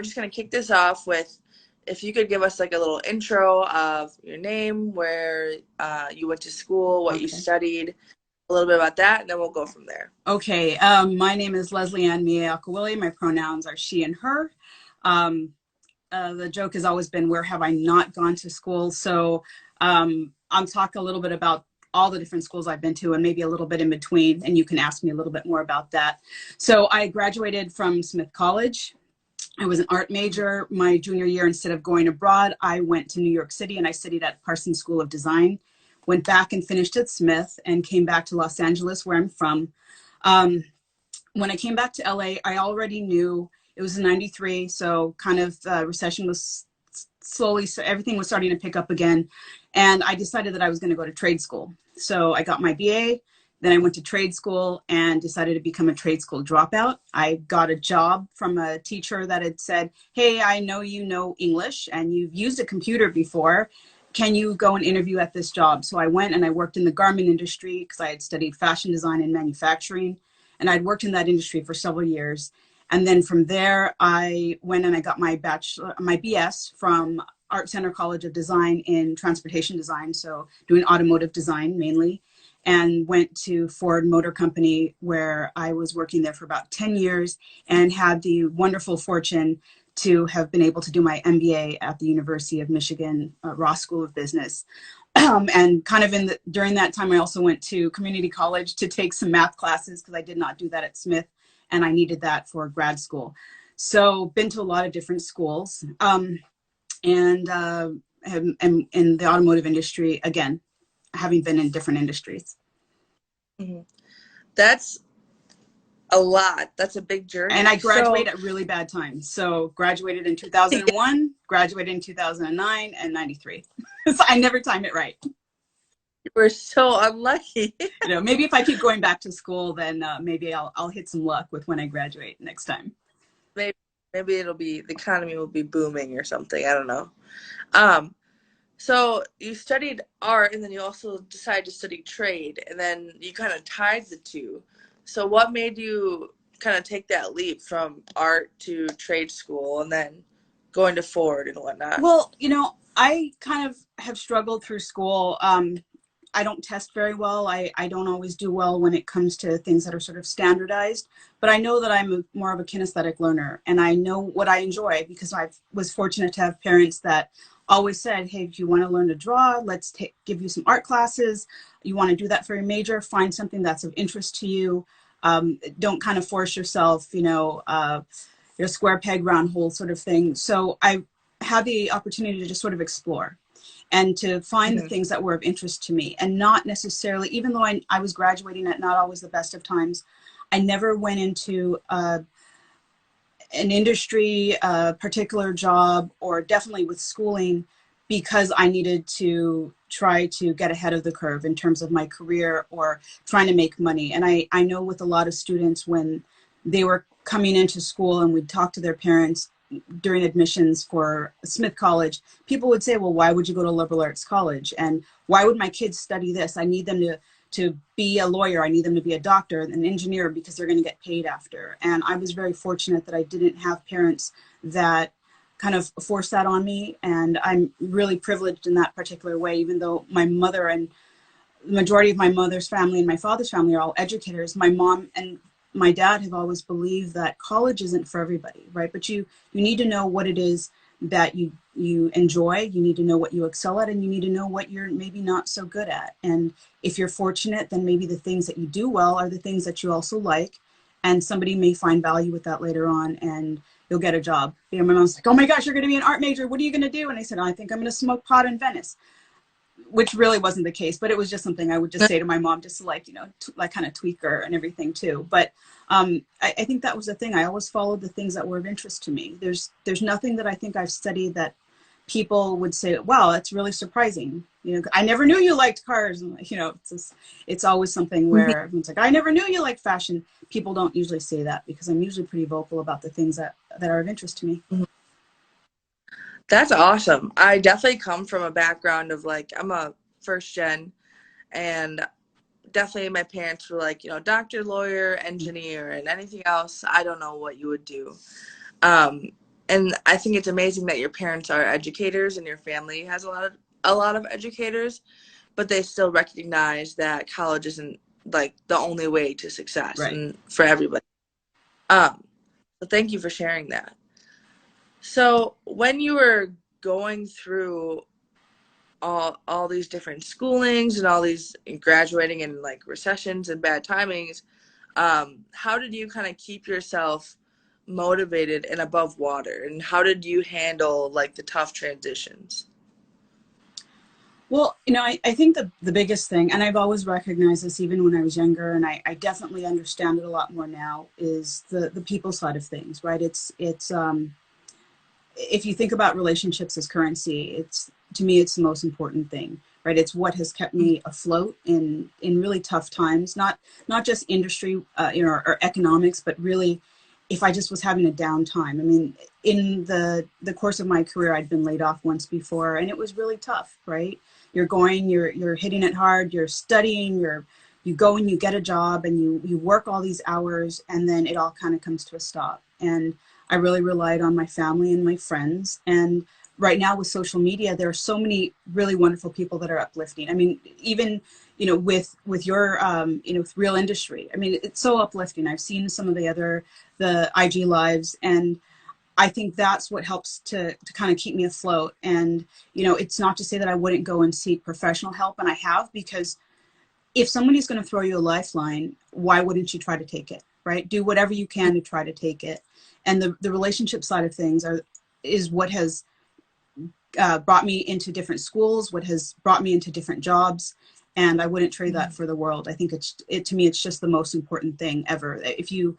just going to kick this off with if you could give us like a little intro of your name, where you went to school, what you Okay. studied, a little bit about that, and then we'll go from there. Okay. My name is Lesli Ann Mia Agcaoili. My pronouns are she and her. Um, the joke has always been, where have I not gone to school? So I'll talk a little bit about all the different schools I've been to and maybe a little bit in between, and you can ask me a little bit more about that. So I graduated from Smith College. I was an art major. My junior year, instead of going abroad, I went to New York City and I studied at Parsons School of Design. Went back and finished at Smith and came back to Los Angeles, where I'm from. Um, when I came back to LA, I already knew it was in '93, so kind of recession was slowly, so everything was starting to pick up again. And I decided that I was going to go to trade school. So I got my BA, then I went to trade school and decided to become a trade school dropout. I got a job from a teacher that had said, hey, I know you know English and you've used a computer before. Can you go and interview at this job? So I went and I worked in the garment industry because I had studied fashion design and manufacturing. And I'd worked in that industry for several years. And then from there, I went and I got my BS from Art Center College of Design in transportation design, so doing automotive design mainly, and went to Ford Motor Company, where I was working there for about 10 years and had the wonderful fortune to have been able to do my MBA at the University of Michigan Ross School of Business. And kind of during that time, I also went to community college to take some math classes because I did not do that at Smith, and I needed that for grad school. So been to a lot of different schools, and am in the automotive industry again, having been in different industries. Mhm. That's a lot. That's a big And journey. I So, graduated at really bad times. So graduated in 2001, graduated in 2009 and 93. So I never time it right. we're so unlucky. Maybe if I keep going back to school, then maybe I'll hit some luck with when I graduate next time. maybe maybe it'll be the economy will be booming or something. I don't know. Um, so you studied art and then you also decided to study trade and then you kind of tied the two. So what made you kind of take that leap from art to trade school and then going to Ford and whatnot? Well, I kind of have struggled through school. I don't test very well. I don't always do well when it comes to things that are sort of standardized, but I know that I'm more of a kinesthetic learner and I know what I enjoy because I was fortunate to have parents that always said, hey, if you want to learn to draw, let's give you some art classes. You want to do that for your major, find something that's of interest to you. Don't kind of force yourself, your square peg round hole sort of thing. So I had the opportunity to just sort of explore and to find the Mm-hmm. things that were of interest to me, and not necessarily, even though I was graduating at not always the best of times, I never went into an industry, a particular job, or definitely with schooling because I needed to try to get ahead of the curve in terms of my career or trying to make money. And I know with a lot of students, when they were coming into school and we'd talk to their parents during admissions for Smith College, people would say, well, why would you go to liberal arts college? And why would my kids study this? I need them to be a lawyer. I need them to be a doctor, an engineer, because they're going to get paid after. And I was very fortunate that I didn't have parents that kind of forced that on me. And I'm really privileged in that particular way, even though my mother and the majority of my mother's family and my father's family are all educators. My mom and my dad have always believed that college isn't for everybody, right? But you need to know what it is that you enjoy. You need to know what you excel at, and you need to know what you're maybe not so good at. And if you're fortunate, then maybe the things that you do well are the things that you also like, and somebody may find value with that later on, and you'll get a job. My mom's like, "Oh my gosh, you're going to be an art major. What are you going to do?" And I said, "I think I'm going to smoke pot in Venice." Which really wasn't the case, but it was just something I would just say to my mom, just to like kind of tweak her and everything too. But I think that was the thing. I always followed the things that were of interest to me. There's nothing that I think I've studied that people would say, wow, that's really surprising. I never knew you liked cars. And, it's always something where everyone's like, I never knew you liked fashion. People don't usually say that because I'm usually pretty vocal about the things that are of interest to me. That's awesome. I definitely come from a background of like, I'm a first gen, and definitely my parents were like, doctor, lawyer, engineer, and anything else, I don't know what you would do. Um, and I think it's amazing that your parents are educators and your family has a lot of educators, but they still recognize that college isn't like the only way to success Right. and for everybody. Um, so thank you for sharing that. So when you were going through all these different schoolings and all these and graduating and like recessions and bad timings, how did you kind of keep yourself motivated and above water, and how did you handle like the tough transitions? Well, I think the biggest thing, and I've always recognized this even when I was younger, and I definitely understand it a lot more now, is the people side of things, right? It's if you think about relationships as currency, it's, to me, it's the most important thing, right? It's what has kept me afloat in really tough times, not just industry, or economics, but really if I just was having a downtime. I mean, in the course of my career, I'd been laid off once before, and it was really tough, right? You're hitting it hard, you're studying, you go and you get a job and you work all these hours, and then it all kind of comes to a stop. And I really relied on my family and my friends. And right now with social media, there are so many really wonderful people that are uplifting. I mean, even, with your, with real industry, I mean, it's so uplifting. I've seen some of the IG lives, and I think that's what helps to kind of keep me afloat. And, it's not to say that I wouldn't go and seek professional help, and I have, because if somebody's going to throw you a lifeline, why wouldn't you try to take it, right? Do whatever you can to try to take it. And the relationship side of things is what has brought me into different schools, what has brought me into different jobs. And I wouldn't trade that for the world. I think to me, it's just the most important thing ever. If you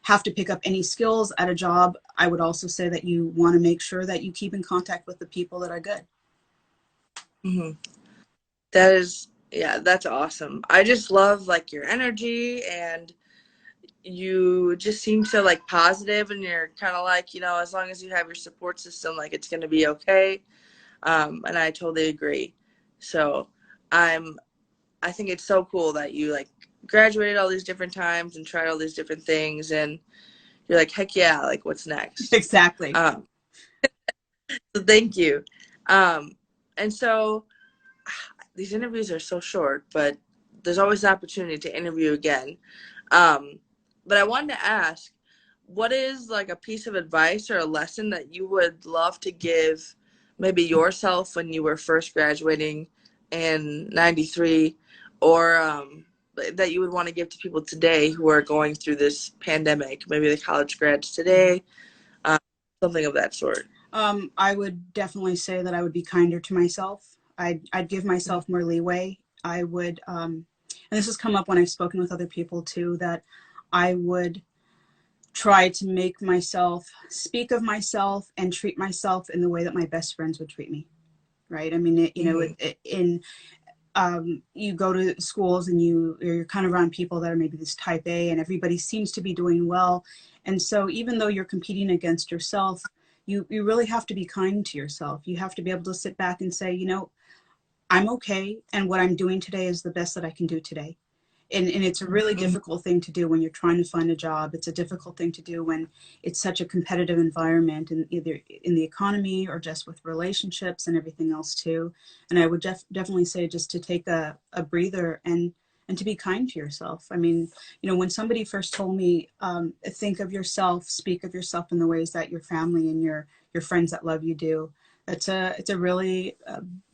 have to pick up any skills at a job, I would also say that you want to make sure that you keep in contact with the people that are good. Mm-hmm. That is, yeah, that's awesome. I just love like your energy, and you just seem so like positive, and you're kind of like, as long as you have your support system, like it's going to be okay. And I totally agree. So I'm, I think it's so cool that you like graduated all these different times and tried all these different things, and you're like, heck yeah, like what's next? Exactly. Um, so thank you. Um, and so these interviews are so short, but there's always an opportunity to interview again. Um, but I wanted to ask, what is like a piece of advice or a lesson that you would love to give maybe yourself when you were first graduating in 93, or that you would want to give to people today who are going through this pandemic, maybe the college grads today, um, something of that sort? I would definitely say that I would be kinder to myself. I'd give myself more leeway. I would, and this has come up when I've spoken with other people too, that I would try to make myself speak of myself and treat myself in the way that my best friends would treat me. Right. I mean, Mm-hmm. you go to schools and you're kind of around people that are maybe this type A, and everybody seems to be doing well. And so even though you're competing against yourself, you really have to be kind to yourself. You have to be able to sit back and say, I'm okay, and what I'm doing today is the best that I can do today. And it's a really Mm-hmm. difficult thing to do when you're trying to find a job. It's a difficult thing to do when it's such a competitive environment, in either in the economy or just with relationships and everything else too. And I would definitely say just to take a breather and to be kind to yourself. I mean, when somebody first told me, think of yourself, speak of yourself in the ways that your family and your friends that love you do, it's a really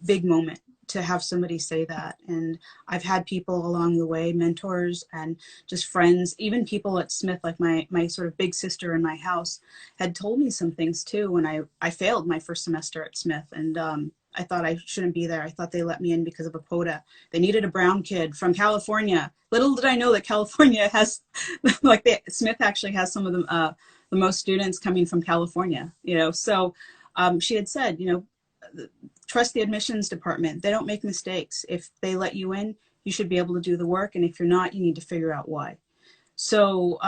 big moment to have somebody say that. And I've had people along the way, mentors and just friends, even people at Smith, like my sort of big sister in my house, had told me some things too when I failed my first semester at Smith. And I thought I shouldn't be there. I thought they let me in because of a quota. They needed a brown kid from California. Little did I know that California has, Smith actually has some of the most students coming from California, So she had said, trust the admissions department. They don't make mistakes. If they let you in, you should be able to do the work. And if you're not, you need to figure out why. So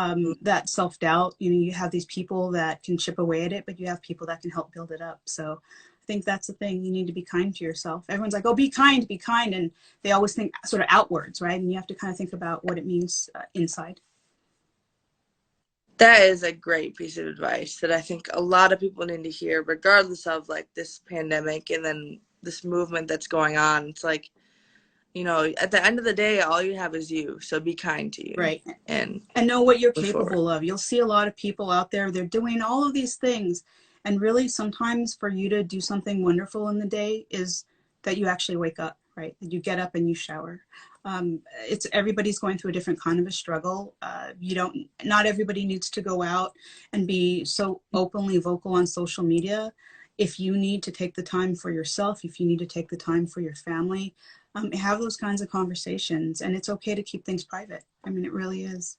that self-doubt, you have these people that can chip away at it, but you have people that can help build it up. So I think that's the thing. You need to be kind to yourself. Everyone's like, oh, be kind, be kind. And they always think sort of outwards, right? And you have to kind of think about what it means inside. That is a great piece of advice that I think a lot of people need to hear, regardless of like this pandemic and then this movement that's going on. It's like, at the end of the day, all you have is you. So be kind to you Right. and And know what you're move forward. capable of. You'll see a lot of people out there, they're doing all of these things. And really, sometimes for you to do something wonderful in the day is that you actually wake up, right? That you get up and you shower. It's everybody's going through a different kind of a struggle. You don't, not everybody needs to go out and be so openly vocal on social media. If you need to take the time for yourself, if you need to take the time for your family, have those kinds of conversations. And it's okay to keep things private. I mean, it really is.